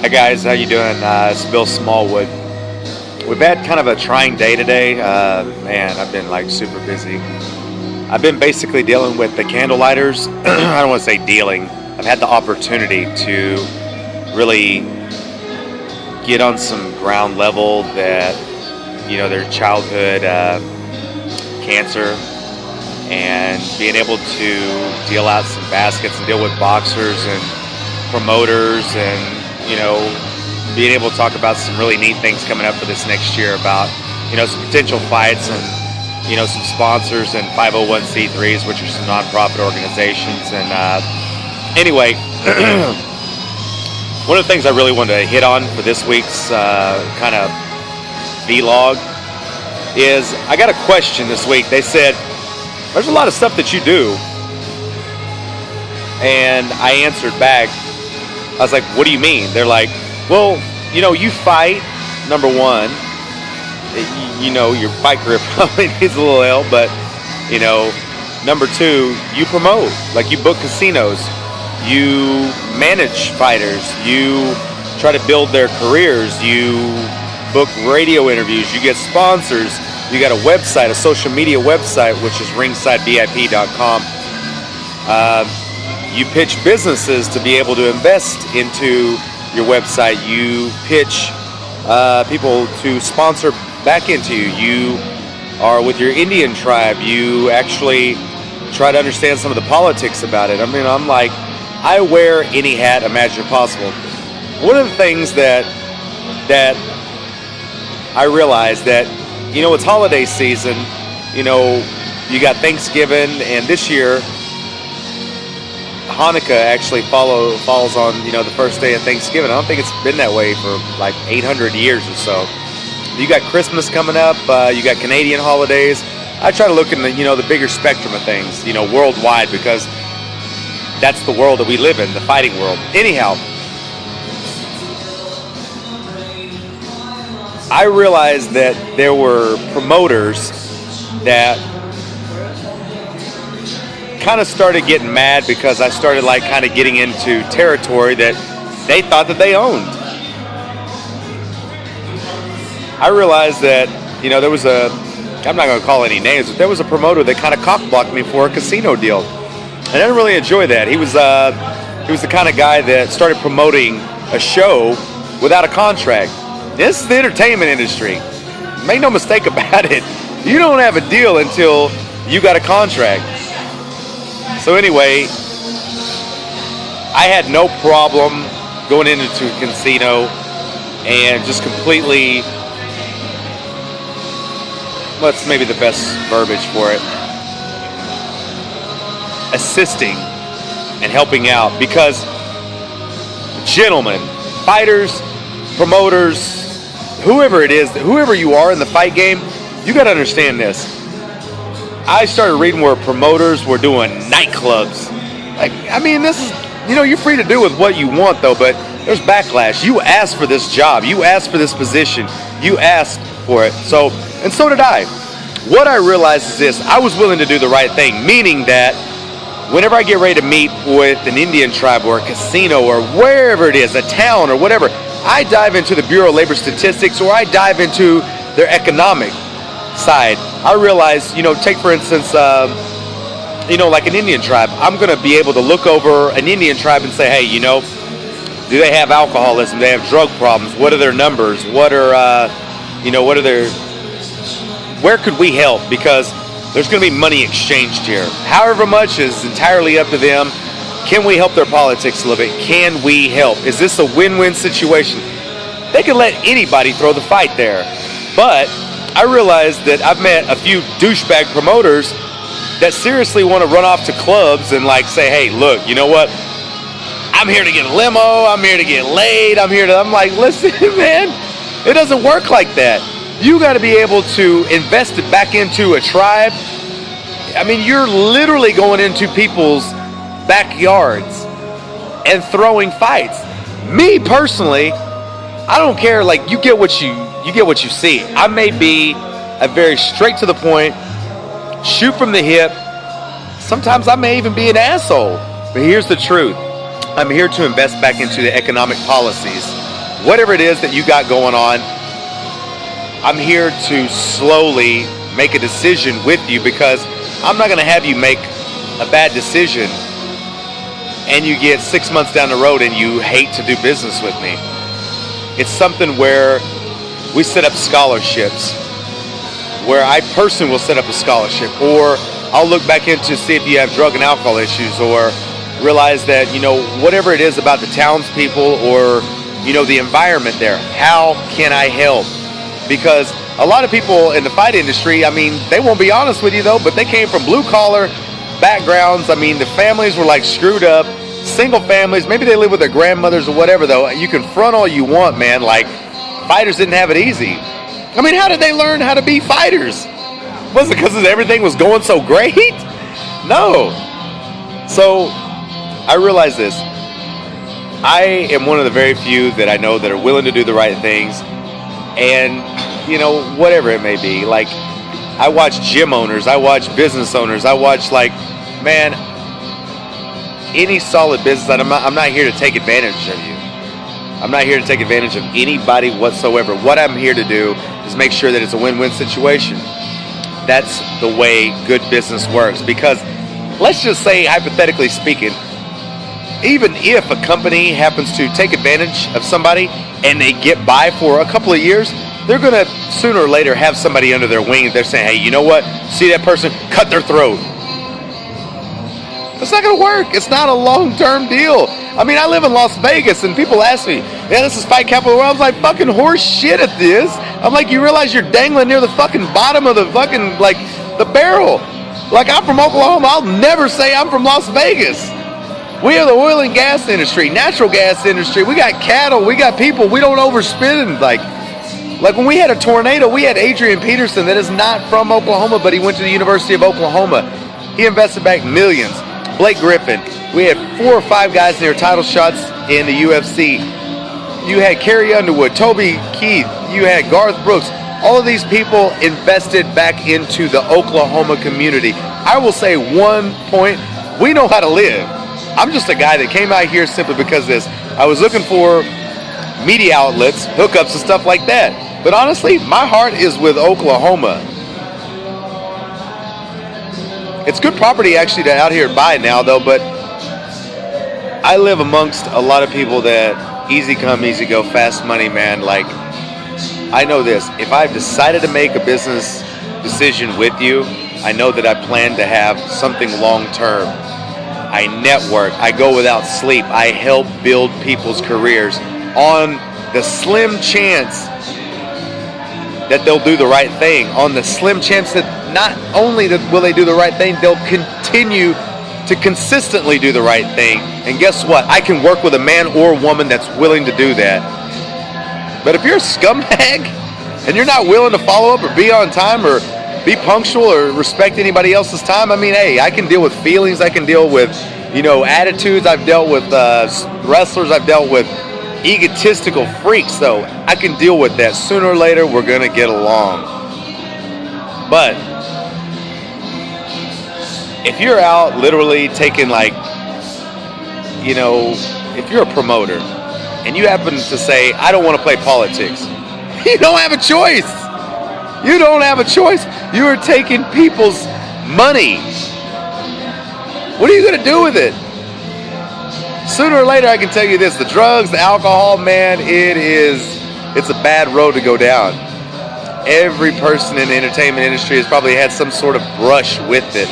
Hey guys, how you doing? It's Bill Smallwood. We've had kind of a trying day today. Man, I've been like super busy. I've been basically dealing with the candle lighters. I don't want to say dealing. I've had the opportunity to really get on some ground level that, you know, their childhood cancer, and being able to deal out some baskets and deal with boxers and promoters, and you know, being able to talk about some really neat things coming up for this next year about, you know, some potential fights and, you know, some sponsors and 501c3s, which are some nonprofit organizations. And anyway, one of the things I really wanted to hit on for this week's kind of vlog is I got a question this week. They said, there's a lot of stuff that you do. And I answered back, I was like, what do you mean? They're like, well, you know, you fight, number one. You know, your fight career probably needs a little help, but, you know, number two, you promote. Like, you book casinos. You manage fighters. You try to build their careers. You book radio interviews. You get sponsors. You got a website, a social media website, which is ringsidevip.com. You pitch businesses to be able to invest into your website. You pitch people to sponsor back into you. You are with your Indian tribe. You actually try to understand some of the politics about it. I mean, I'm like, I wear any hat imaginable possible. One of the things that I realized that, you know, it's holiday season. You know, you got Thanksgiving, and this year Hanukkah actually falls on, you know, the first day of Thanksgiving. I don't think it's been that way for like 800 years or so. You got Christmas coming up. You got Canadian holidays. I try to look in the, you know, the bigger spectrum of things, you know, worldwide, because that's the world that we live in, the fighting world. Anyhow, I realized that there were promoters that kind of started getting mad because I started like kind of getting into territory that they thought that they owned. I realized that, you know, there was I'm not going to call any names, but there was a promoter that kind of cock-blocked me for a casino deal. And I didn't really enjoy that. He was the kind of guy that started promoting a show without a contract. This is the entertainment industry. Make no mistake about it. You don't have a deal until you got a contract. So anyway, I had no problem going into a casino and just completely, what's maybe the best verbiage for it, assisting and helping out, because gentlemen, fighters, promoters, whoever it is, whoever you are in the fight game, you got to understand this. I started reading where promoters were doing nightclubs. Like, I mean, this is, you know, you're free to do with what you want, though, but there's backlash. You asked for this job. You asked for this position. You asked for it. So, and so did I. What I realized is this. I was willing to do the right thing, meaning that whenever I get ready to meet with an Indian tribe or a casino or wherever it is, a town or whatever, I dive into the Bureau of Labor Statistics, or I dive into their economic side. I realize, you know, take for instance, you know, like an Indian tribe. I'm going to be able to look over an Indian tribe and say, hey, you know, do they have alcoholism? Do they have drug problems? What are their numbers? What are, you know, what are their, where could we help? Because there's going to be money exchanged here. However much is entirely up to them. Can we help their politics a little bit? Can we help? Is this a win-win situation? They can let anybody throw the fight there. But I realized that I've met a few douchebag promoters that seriously want to run off to clubs and like say, hey, look, you know what? I'm here to get a limo. I'm here to get laid. I'm like, listen, man, it doesn't work like that. You got to be able to invest it back into a tribe. I mean, you're literally going into people's backyards and throwing fights. Me personally, I don't care. Like, you get what you see. I may be a very straight to the point, shoot from the hip. Sometimes I may even be an asshole. But here's the truth. I'm here to invest back into the economic policies whatever it is that you got going on, I'm here to slowly make a decision with you, because I'm not going to have you make a bad decision and you get 6 months down the road and you hate to do business with me. It's something where we set up scholarships, where I personally will set up a scholarship, or I'll look back into see if you have drug and alcohol issues, or realize that, you know, whatever it is about the townspeople or, you know, the environment there, how can I help? Because a lot of people in the fight industry, I mean, they won't be honest with you though, but they came from blue collar backgrounds. I mean, the families were like screwed up, single families, maybe they live with their grandmothers or whatever though. You can front all you want, man, like fighters didn't have it easy. I mean, how did they learn how to be fighters? Was it because everything was going so great? No. So I realize this. I am one of the very few that I know that are willing to do the right things. And, you know, whatever it may be. Like, I watch gym owners. I watch business owners. I watch, like, man, any solid business. I'm not here to take advantage of you. I'm not here to take advantage of anybody whatsoever. What I'm here to do is make sure that it's a win-win situation. That's the way good business works. Because let's just say, hypothetically speaking, even if a company happens to take advantage of somebody and they get by for a couple of years, they're going to sooner or later have somebody under their wing. They're saying, hey, you know what? See that person? Cut their throat. It's not going to work. It's not a long-term deal. I mean, I live in Las Vegas, and people ask me, yeah, this is fight capital of the world. I was like, fucking horse shit at this. I'm like, you realize you're dangling near the fucking bottom of the fucking, like, the barrel. Like, I'm from Oklahoma. I'll never say I'm from Las Vegas. We are the oil and gas industry, natural gas industry. We got cattle. We got people. We don't overspend. Like when we had a tornado, we had Adrian Peterson that is not from Oklahoma, but he went to the University of Oklahoma. He invested back millions. Blake Griffin. We had 4 or 5 guys near title shots in the UFC. You had Kerry Underwood, Toby Keith. You had Garth Brooks. All of these people invested back into the Oklahoma community. I will say one point, we know how to live. I'm just a guy that came out here simply because of this. I was looking for media outlets, hookups and stuff like that. But honestly, my heart is with Oklahoma. It's good property actually to out here buy now though, but I live amongst a lot of people that easy come, easy go, fast money, man. Like, I know this. If I've decided to make a business decision with you, I know that I plan to have something long term. I network. I go without sleep. I help build people's careers on the slim chance that they'll do the right thing. On the slim chance that not only that will they do the right thing, they'll continue to consistently do the right thing. And guess what? I can work with a man or woman that's willing to do that. But if you're a scumbag and you're not willing to follow up or be on time or be punctual or respect anybody else's time, I mean, hey, I can deal with feelings. I can deal with, you know, attitudes. I've dealt with wrestlers. I've dealt with egotistical freaks, though. I can deal with that. Sooner or later, we're going to get along. But if you're out literally taking, like, you know, if you're a promoter and you happen to say, I don't want to play politics, you don't have a choice. You don't have a choice. You are taking people's money. What are you going to do with it? Sooner or later, I can tell you this. The drugs, the alcohol, man, it's a bad road to go down. Every person in the entertainment industry has probably had some sort of brush with it.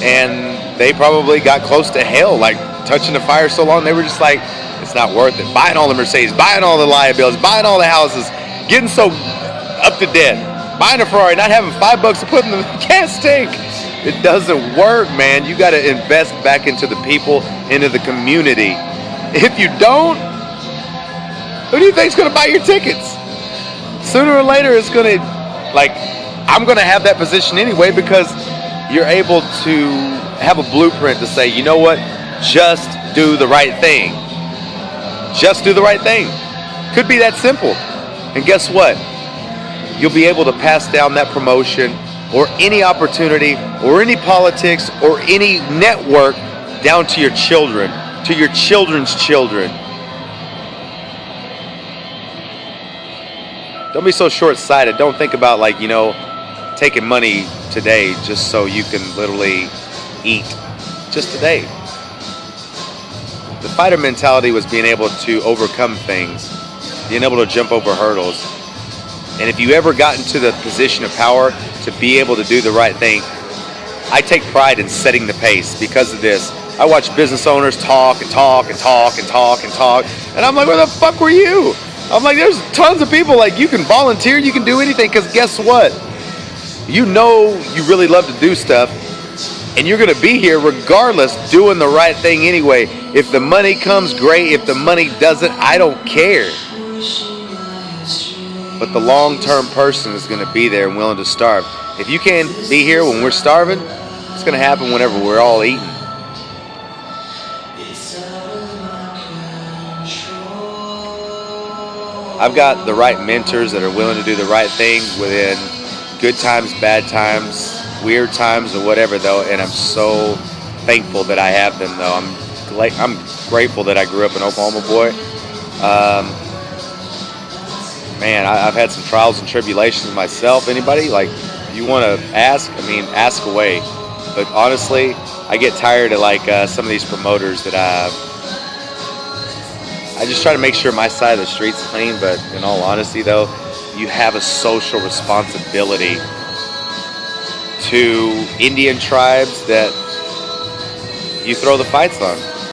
And they probably got close to hell, like touching the fire so long, they were just like, it's not worth it. Buying all the Mercedes, buying all the liabilities, buying all the houses, getting so up to debt, buying a Ferrari, not having $5 to put in the gas tank. It doesn't work, man. You got to invest back into the people, into the community. If you don't, who do you think's going to buy your tickets? Sooner or later, it's going to, like, I'm going to have that position anyway, because you're able to have a blueprint to say, you know what, just do the right thing. Just do the right thing. Could be that simple. And guess what? You'll be able to pass down that promotion or any opportunity or any politics or any network down to your children, to your children's children. Don't be so short-sighted. Don't think about, like, you know, taking money today just so you can literally eat just today. The fighter mentality was being able to overcome things, being able to jump over hurdles. And if you ever got into the position of power to be able to do the right thing, I take pride in setting the pace because of this. I watch business owners talk and talk and talk and talk and talk, and I'm like, where the fuck were you? I'm like, there's tons of people, like, you can volunteer, you can do anything, because guess what? You know you really love to do stuff, and you're going to be here regardless, doing the right thing anyway. If the money comes, great. If the money doesn't, I don't care. But the long-term person is going to be there and willing to starve. If you can't be here when we're starving, it's going to happen whenever we're all eating. I've got the right mentors that are willing to do the right thing within good times, bad times, weird times, or whatever, though, and I'm so thankful that I have them, though. I'm grateful that I grew up an Oklahoma boy. Man, I've had some trials and tribulations myself. Anybody, like, you want to ask? I mean, ask away. But honestly, I get tired of, like, some of these promoters that I just try to make sure my side of the street's clean, but in all honesty, though, you have a social responsibility to Indian tribes that you throw the fights on.